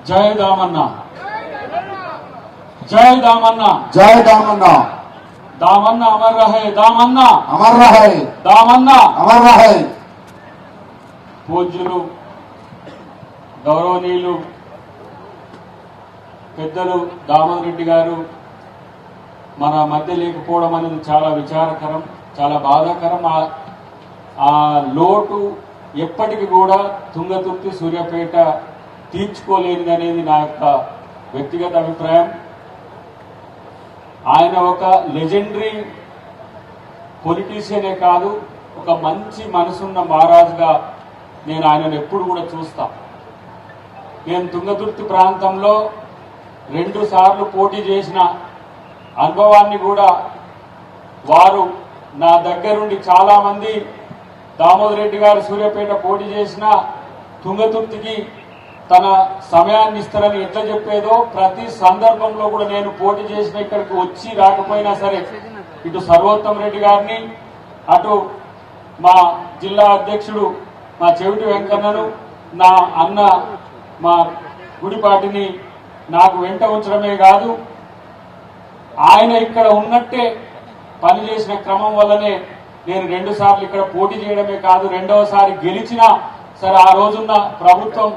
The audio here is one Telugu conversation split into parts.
జై దామన్న, జై దామన్న, జై దామన్న, दामन्ना अमर रहे, दामन्ना अमर रहे, दामन्ना अमर रहे। పూజ్యులు గౌరవనీయులు పెద్దలు దామోదర్ రెడ్డి గారు మన మధ్య లేకపోవడం అనేది చాలా విచారకరం, చాలా బాధాకరం. ఆ లోటు ఎప్పటికీ కూడా తుంగతుర్తి సూర్యాపేట తీర్చుకోలేనిది అనేది నా యొక్క వ్యక్తిగత అభిప్రాయం. ఆయన ఒక లెజెండరీ పొలిటీషియనే కాదు, ఒక మంచి మనసున్న మహారాజుగా నేను ఆయనను ఎప్పుడు కూడా చూస్తా. నేను తుంగతుర్తి ప్రాంతంలో 2 సార్లు పోటీ చేసిన అనుభవాన్ని కూడా వారు నా దగ్గరుండి చాలామంది దామోదర్ రెడ్డి గారు సూర్యాపేట పోటీ చేసిన తుంగతుర్తికి తన సమయాన్ని ఇస్తారని ఎట్లా చెప్పేదో ప్రతి సందర్భంలో కూడా నేను పోటీ చేసిన ఇక్కడికి వచ్చి రాకపోయినా సరే ఇటు సర్వోత్తమ్ రెడ్డి గారిని, అటు మా జిల్లా అధ్యక్షుడు మా చెవిటి వెంకన్నను, నా అన్న మా గుడిపాటిని నాకు వెంట ఉంచడమే కాదు, ఆయన ఇక్కడ ఉన్నట్టే పనిచేసిన క్రమం వల్లనే నేను 2 సార్లు ఇక్కడ పోటీ చేయడమే కాదు, 2వసారి గెలిచినా సరే ఆ రోజున్న ప్రభుత్వం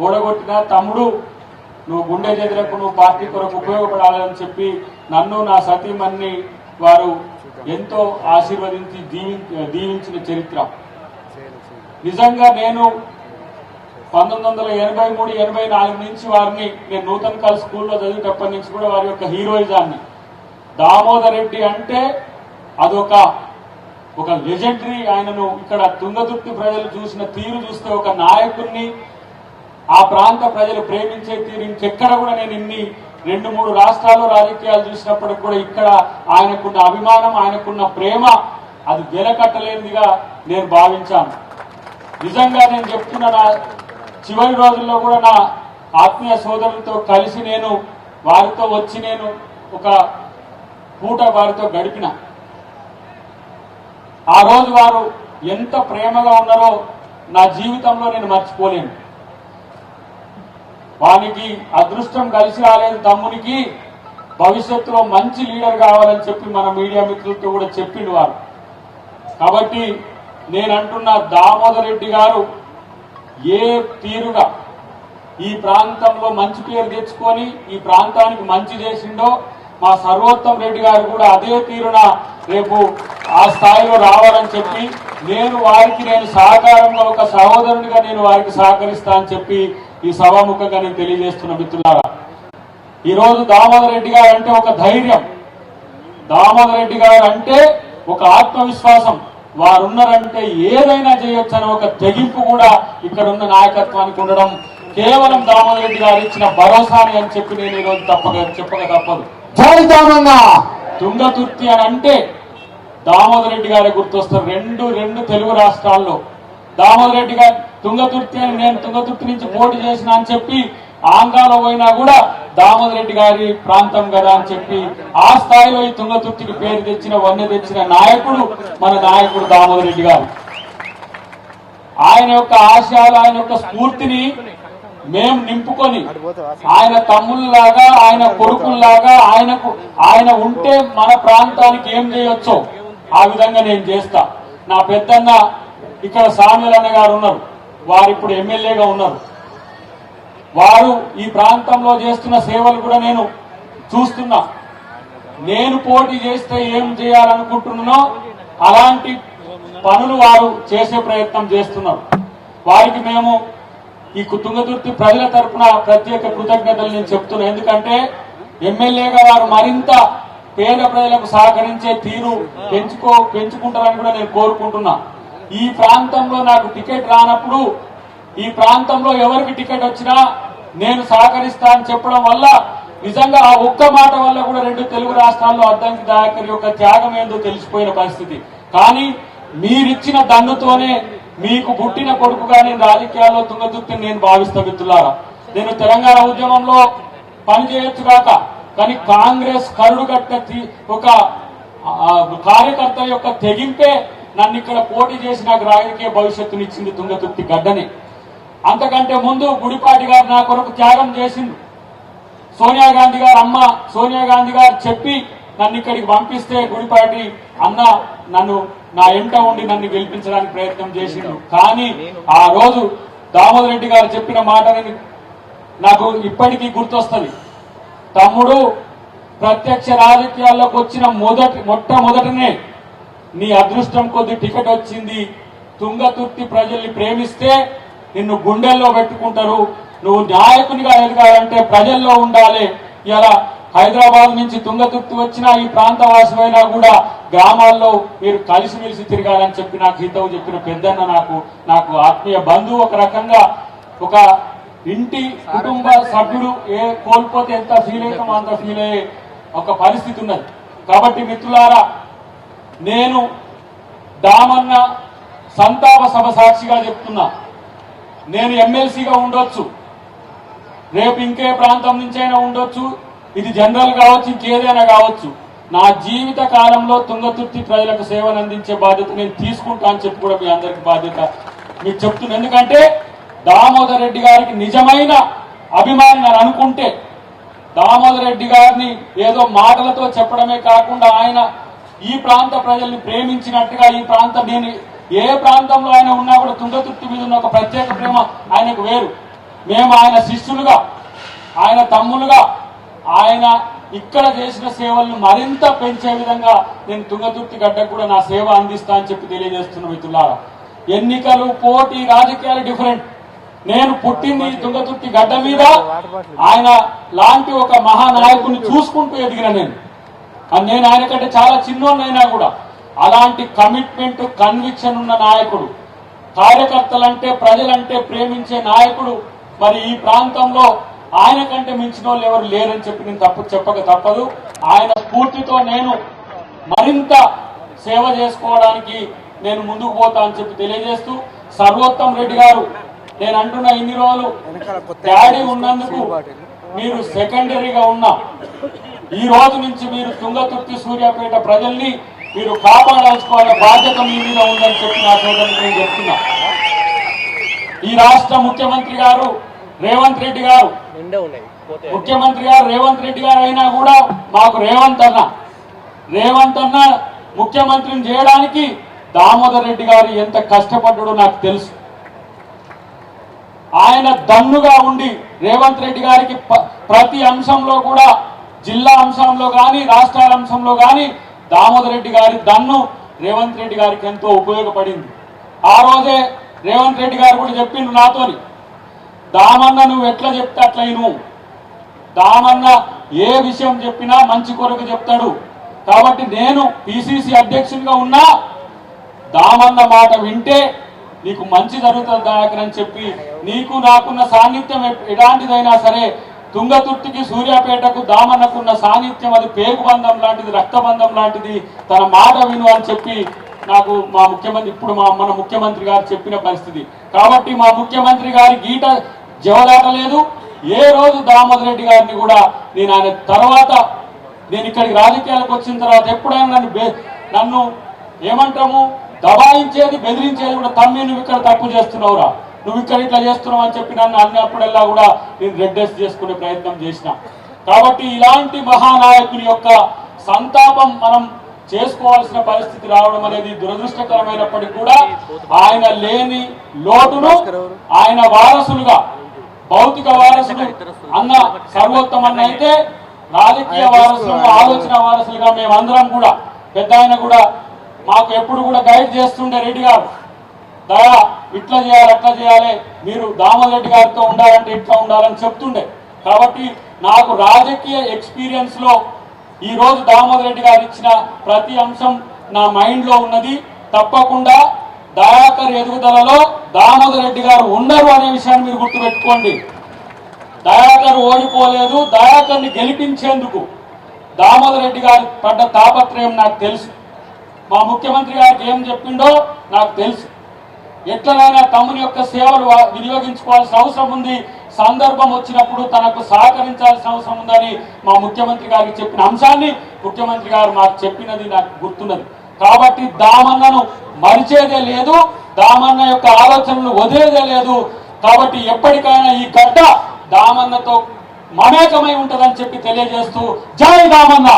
ఓడగొట్టిన తమ్ముడు నువ్వు గుండె చెదరకు, నువ్వు పార్టీ కొరకు ఉపయోగపడాలని చెప్పి నన్ను నా సతీమణిని వారు ఎంతో ఆశీర్వదించి దీవించిన చరిత్ర. నిజంగా నేను 1983-84 నుంచి వారిని నేను నూతన్ కాల్ స్కూల్లో చదివేటప్పటి నుంచి కూడా వారి యొక్క హీరోయిజాన్ని, దామోదర్ రెడ్డి అంటే అదొక లెజెండరీ. ఆయనను ఇక్కడ తుంగతుర్తి ప్రజలు చూసిన తీరు చూస్తే ఒక నాయకుడిని, ఆ ప్రాంత ప్రజలు ప్రేమించే తీరు ఇంకెక్కడ కూడా నేను ఇన్ని 2-3 రాష్ట్రాల్లో రాజకీయాలు చూసినప్పటికి కూడా ఇక్కడ ఆయనకున్న అభిమానం, ఆయనకున్న ప్రేమ అది వెలకట్టలేనిదిగా నేను భావించాను. నిజంగా నేను చెప్తున్న నా చివరి రోజుల్లో కూడా నా ఆత్మీయ సోదరులతో కలిసి నేను వారితో వచ్చి నేను ఒక పూట వారితో గడిపిన. ఆ రోజు వారు ఎంత ప్రేమగా ఉన్నారో నా జీవితంలో నేను మర్చిపోలేను. వానికి అదృష్టం కలిసి రాలేదు, తమ్మునికి భవిష్యత్తులో మంచి లీడర్ కావాలని చెప్పి మన మీడియా మిత్రులతో కూడా చెప్పిండు వారు. కాబట్టి నేనంటున్న దామోదర్ రెడ్డి గారు ఏ తీరుగా ఈ ప్రాంతంలో మంచి పేరు తెచ్చుకొని ఈ ప్రాంతానికి మంచి చేసిండో మా సర్వోత్తమ్ రెడ్డి గారు కూడా అదే తీరున రేపు ఆ స్థాయిలో రావాలని చెప్పి నేను సహకారంగా ఒక సహోదరునిగా నేను వారికి సహకరిస్తా అని చెప్పి ఈ సభాముఖంగా నేను తెలియజేస్తున్న మిత్రులారా, ఈరోజు దామోదర్ రెడ్డి గారు అంటే ఒక ధైర్యం, దామోదర్ రెడ్డి గారు అంటే ఒక ఆత్మవిశ్వాసం, వారున్నారంటే ఏదైనా చేయొచ్చు అనే ఒక తెగింపు కూడా ఇక్కడ ఉన్న నాయకత్వానికి ఉండడం కేవలం దామోదర్ రెడ్డి గారు ఇచ్చిన భరోసాని అని చెప్పి నేను ఈరోజు చెప్పక తప్పదు. జై దామన్న. తుంగతుర్తి అని అంటే దామోదర్ రెడ్డి గారే గుర్తొస్తారు. రెండు తెలుగు రాష్ట్రాల్లో దామోదర్ రెడ్డి గారు తుంగతుర్తి అని, నేను తుంగతుర్తి నుంచి పోటీ చేసిన అని చెప్పి ఆంధ్రాలో పోయినా కూడా దామోదర్ రెడ్డి గారి ప్రాంతం కదా అని చెప్పి ఆ స్థాయిలో ఈ తుంగతుర్తికి పేరు తెచ్చిన, వన్నె తెచ్చిన నాయకుడు మన నాయకుడు దామోదర్ రెడ్డి గారు. ఆయన యొక్క ఆశయాలు, ఆయన యొక్క స్ఫూర్తిని మేము నింపుకొని ఆయన తమ్ముళ్లాగా, ఆయన కొడుకుల్లాగా ఆయన ఉంటే మన ప్రాంతానికి ఏం చేయొచ్చో ఆ విధంగా నేను చేస్తా. నా పెద్దన్న ఇక్కడ సామ్యులన్న గారు ఉన్నారు, వారు ఇప్పుడు ఎమ్మెల్యేగా ఉన్నారు. వారు ఈ ప్రాంతంలో చేస్తున్న సేవలు కూడా నేను చూస్తున్నా. నేను పోటీ చేస్తే ఏం చేయాలనుకుంటున్నానో అలాంటి పనులు వారు చేసే ప్రయత్నం చేస్తున్నారు. వారికి మేము ఈ తుంగతుర్తి ప్రజల తరఫున ప్రత్యేక కృతజ్ఞతలు నేను చెప్తున్నా. ఎందుకంటే ఎమ్మెల్యేగా వారు మరింత పేద ప్రజలకు సహకరించే తీరు పెంచుకుంటారని కూడా నేను కోరుకుంటున్నా. ఈ ప్రాంతంలో నాకు టికెట్ రానప్పుడు, ఈ ప్రాంతంలో ఎవరికి టికెట్ వచ్చినా నేను సహకరిస్తా అని చెప్పడం వల్ల నిజంగా ఆ ఒక్క మాట వల్ల కూడా 2 తెలుగు రాష్ట్రాల్లో అద్దంకి దయాకర్ యొక్క త్యాగం ఏందో తెలిసిపోయిన పరిస్థితి. కానీ మీరిచ్చిన దన్నుతోనే మీకు పుట్టిన కొడుకుగా నేను రాజకీయాల్లో తుంగతుర్తిని నేను భావిస్తా. మిత్రులారా, నేను తెలంగాణ ఉద్యమంలో పనిచేయొచ్చు కాక, కానీ కాంగ్రెస్ కరుడు కట్టిన ఒక కార్యకర్త యొక్క తెగింపే నన్ను ఇక్కడ పోటీ చేసి నాకు రాజకీయ భవిష్యత్తునిచ్చింది తుంగతుర్తి గడ్డని. అంతకంటే ముందు గుడిపాటి గారు నా కొరకు త్యాగం చేసిండు. సోనియా గాంధీ గారు అమ్మ సోనియా గాంధీ గారు చెప్పి నన్ను ఇక్కడికి పంపిస్తే గుడిపాటి అన్న నన్ను నా ఎంట ఉండి నన్ను గెలిపించడానికి ప్రయత్నం చేసిండు. కానీ ఆ రోజు దామోదర్ రెడ్డి గారు చెప్పిన మాటని నాకు ఇప్పటికీ గుర్తొస్తుంది. తమ్ముడు, ప్రత్యక్ష రాజకీయాల్లోకి వచ్చిన మొట్టమొదటనే నీ అదృష్టం కొద్ది టికెట్ వచ్చింది. తుంగతుర్తి ప్రజల్ని ప్రేమిస్తే నిన్ను గుండెల్లో పెట్టుకుంటారు. నువ్వు నాయకునిగా ఎదగాలంటే ప్రజల్లో ఉండాలి. ఇలా హైదరాబాద్ నుంచి తుంగతుర్తి వచ్చినా ఈ ప్రాంతవాసులైనా కూడా గ్రామాల్లో మీరు కలిసిమెలిసి తిరగాలని చెప్పి నాకు హితవు చెప్పిన పెద్దన్న నాకు ఆత్మీయ బంధువు. ఒక రకంగా ఒక ఇంటి కుటుంబ సభ్యుడు కోల్పోతే ఎంత ఫీల్ అవుతామో అంత ఫీల్ అయ్యే ఒక పరిస్థితి ఉన్నది. కాబట్టి మిత్రులారా, నేను దామన్న సంతాప సభ సాక్షిగా చెప్తున్నా. నేను ఎమ్మెల్సీగా ఉండొచ్చు, రేపు ఇంకే ప్రాంతం నుంచైనా ఉండొచ్చు, ఇది జనరల్ కావచ్చు, ఇంకేదైనా కావచ్చు. నా జీవిత కాలంలో తుంగతుర్తి ప్రజలకు సేవలు అందించే బాధ్యత నేను తీసుకుంటా అని చెప్పి కూడా మీ అందరికి బాధ్యత మీకు చెప్తున్నా. ఎందుకంటే దామోదర్ రెడ్డి గారికి నిజమైన అభిమాని అని అనుకుంటే, దామోదర్ రెడ్డి గారిని ఏదో మాటలతో చెప్పడమే కాకుండా ఆయన ఈ ప్రాంత ప్రజల్ని ప్రేమించినట్టుగా ఈ ప్రాంతం నేను ఏ ప్రాంతంలో ఆయన ఉన్నా కూడా తుంగతుర్తి మీద ఉన్న ఒక ప్రత్యేక ప్రేమ ఆయనకు వేరు. మేము ఆయన శిష్యులుగా, ఆయన తమ్ములుగా, ఆయన ఇక్కడ చేసిన సేవలను మరింత పెంచే విధంగా నేను తుంగతుర్తి గడ్డకు కూడా నా సేవ అందిస్తా అని చెప్పి తెలియజేస్తున్న మిత్రులారా. ఎన్నికలు, పోటీ, రాజకీయాలు డిఫరెంట్. నేను పుట్టింది తుంగతుర్తి గడ్డ మీద. ఆయన లాంటి ఒక మహానాయకుని చూసుకుంటూ ఎదిగిన నేను ఆయన కంటే చాలా చిన్నోన్నైనా కూడా అలాంటి కమిట్మెంట్, కన్విక్షన్ ఉన్న నాయకుడు, కార్యకర్తలంటే ప్రజలంటే ప్రేమించే నాయకుడు మరి ఈ ప్రాంతంలో ఆయన కంటే మించిన వాళ్ళు ఎవరు లేరని చెప్పి నేను చెప్పక తప్పదు. ఆయన స్ఫూర్తితో నేను మరింత సేవ చేసుకోవడానికి నేను ముందుకు పోతా అని చెప్పి తెలియజేస్తూ, సర్వోత్తమ్ రెడ్డి గారు, నేను అంటున్న ఇన్ని రోజులు డాడీ ఉన్నందుకు మీరు సెకండరీగా ఉన్నా, ఈ రోజు నుంచి మీరు తుంగతుర్తి సూర్యాపేట ప్రజల్ని మీరు కాపాడాల్సుకోవాలనే బాధ్యత మీ మీద ఉందని చెప్పి నా సోదరులకు నేను చెప్తున్నా. ఈ రాష్ట్ర ముఖ్యమంత్రి గారు రేవంత్ రెడ్డి గారు, రేవంత్ రెడ్డి గారు అయినా కూడా మాకు రేవంత్ అన్న ముఖ్యమంత్రిని చేయడానికి దామోదర్ రెడ్డి గారు ఎంత కష్టపడ్డాడో నాకు తెలుసు. ఆయన దన్నుగా ఉండి రేవంత్ రెడ్డి గారికి ప్రతి అంశంలో కూడా, జిల్లా అంశంలో కానీ రాష్ట్రాల అంశంలో కానీ దామోదర్ రెడ్డి గారి దన్ను రేవంత్ రెడ్డి గారికి ఎంతో ఉపయోగపడింది. ఆ రోజే రేవంత్ రెడ్డి గారు కూడా చెప్పిండు నాతోని, దామన్న నువ్వు ఎట్లా చెప్తే అట్లా నువ్వు, దామన్న ఏ విషయం చెప్పినా మంచి కొరకు చెప్తాడు. కాబట్టి నేను పిసిసి అధ్యక్షునిగా ఉన్నా దామన్న మాట వింటే నీకు మంచి జరుగుతుంది దయాకర్ అని చెప్పి, నీకు నాకున్న సాన్నిధ్యం ఎలాంటిదైనా సరే తుంగతుర్తికి సూర్యాపేటకు దామన్నకున్న సాన్నిధ్యం అది పేగుబంధం లాంటిది, రక్తబంధం లాంటిది, తన మాట విను అని చెప్పి నాకు మా ముఖ్యమంత్రి, ఇప్పుడు మన ముఖ్యమంత్రి గారు చెప్పిన పరిస్థితి. కాబట్టి మా ముఖ్యమంత్రి గారి గీట జవదాటలేదు. ఏ రోజు దామోదర్ రెడ్డి గారిని కూడా నేను ఆయన తర్వాత, నేను ఇక్కడికి రాజకీయాలకు వచ్చిన తర్వాత ఎప్పుడైనా నన్ను ఏమంటాము దబాయించేది, బెదిరించేది కూడా, తమ్మి నువ్వు ఇక్కడ తప్పు చేస్తున్నావురా, నువ్వు ఇక్కడ ఇట్లా చేస్తున్నావు అని చెప్పి నన్ను అన్నప్పుడల్లా కూడా నేను రెడ్రెస్ చేసుకునే ప్రయత్నం చేసిన. కాబట్టి ఇలాంటి మహానాయకుని యొక్క సంతాపం మనం చేసుకోవాల్సిన పరిస్థితి రావడం అనేది దురదృష్టకరమైనప్పటికీ కూడా ఆయన లేని లోటును ఆయన వారసులుగా, భౌతిక వారసులు అన్న సర్వోత్తమన్న అయితే రాజకీయ వారసులు, ఆలోచన వారసులుగా మేమందరం కూడా, పెద్ద ఆయన కూడా మాకు ఎప్పుడు కూడా గైడ్ చేస్తుండే రెడ్డి గారు, దయా ఇట్లా చేయాలి అట్లా చేయాలి, మీరు దామోదర్ రెడ్డి గారితో ఉండాలంటే ఇట్లా ఉండాలని చెప్తుండే. కాబట్టి నాకు రాజకీయ ఎక్స్పీరియన్స్ లో ఈ రోజు దామోదర్ రెడ్డి గారు ఇచ్చిన ప్రతి అంశం నా మైండ్ లో ఉన్నది. తప్పకుండా దయాకర్ ఎదుగుదలలో దామోదర్ రెడ్డి గారు ఉండరు అనే విషయాన్ని మీరు గుర్తుపెట్టుకోండి. దయాకర్ ఓడిపోలేదు. దయాకర్ని గెలిపించేందుకు దామోదర్ రెడ్డి గారు పడ్డ తాపత్రయం నాకు తెలుసు. మా ముఖ్యమంత్రి గారికి ఏం చెప్పిండో నాకు తెలుసు. ఎట్లనైనా తమ్ముని యొక్క సేవలు వినియోగించుకోవాల్సిన అవసరం ఉంది, సందర్భం వచ్చినప్పుడు తనకు సహకరించాల్సిన అవసరం ఉందని మా ముఖ్యమంత్రి గారికి చెప్పిన అంశాన్ని ముఖ్యమంత్రి గారు మాకు చెప్పినది నాకు గుర్తున్నది. కాబట్టి దామన్నను మరిచేదే లేదు, దామన్న యొక్క ఆలోచనలు వదిలేదే లేదు. కాబట్టి ఎప్పటికైనా ఈ గడ్డ దామన్నతో మమేకమై ఉంటదని చెప్పి తెలియజేస్తూ జై దామన్న.